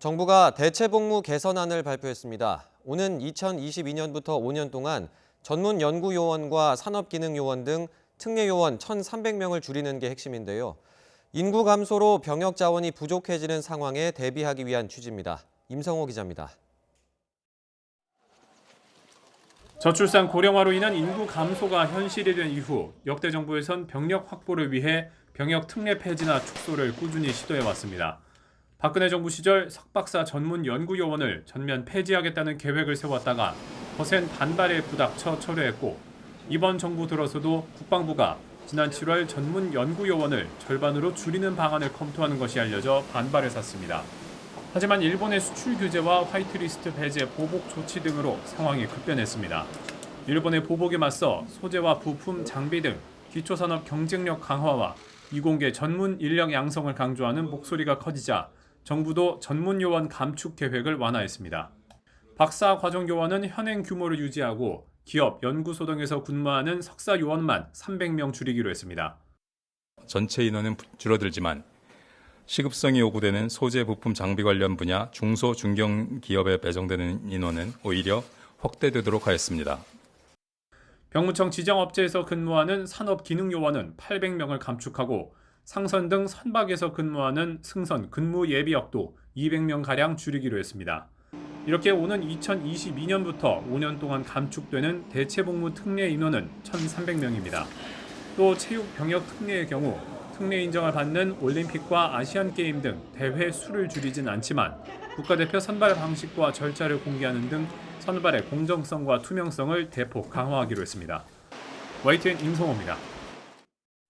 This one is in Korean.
정부가 대체복무 개선안을 발표했습니다. 오는 2022년부터 5년 동안 전문연구요원과 산업기능요원 등 특례요원 1,300명을 줄이는 게 핵심인데요. 인구 감소로 병역 자원이 부족해지는 상황에 대비하기 위한 취지입니다. 임성호 기자입니다. 저출산 고령화로 인한 인구 감소가 현실이 된 이후 역대 정부에선 병력 확보를 위해 병역 특례 폐지나 축소를 꾸준히 시도해왔습니다. 박근혜 정부 시절 석박사 전문 연구요원을 전면 폐지하겠다는 계획을 세웠다가 거센 반발에 부닥쳐 철회했고, 이번 정부 들어서도 국방부가 지난 7월 전문 연구요원을 절반으로 줄이는 방안을 검토하는 것이 알려져 반발을 샀습니다. 하지만 일본의 수출 규제와 화이트리스트 배제 보복 조치 등으로 상황이 급변했습니다. 일본의 보복에 맞서 소재와 부품, 장비 등 기초산업 경쟁력 강화와 이공계 전문 인력 양성을 강조하는 목소리가 커지자 정부도 전문요원 감축 계획을 완화했습니다. 박사 과정 요원은 현행 규모를 유지하고 기업, 연구소 등에서 근무하는 석사 요원만 300명 줄이기로 했습니다. 전체 인원은 줄어들지만 시급성이 요구되는 소재, 부품, 장비 관련 분야 중소, 중견 기업에 배정되는 인원은 오히려 확대되도록 하였습니다. 병무청 지정업체에서 근무하는 산업기능요원은 800명을 감축하고 상선 등 선박에서 근무하는 승선 근무 예비역도 200명가량 줄이기로 했습니다. 이렇게 오는 2022년부터 5년 동안 감축되는 대체복무 특례 인원은 1,300명입니다. 또 체육 병역 특례의 경우 특례 인정을 받는 올림픽과 아시안게임 등 대회 수를 줄이진 않지만 국가대표 선발 방식과 절차를 공개하는 등 선발의 공정성과 투명성을 대폭 강화하기로 했습니다. YTN 임성호입니다.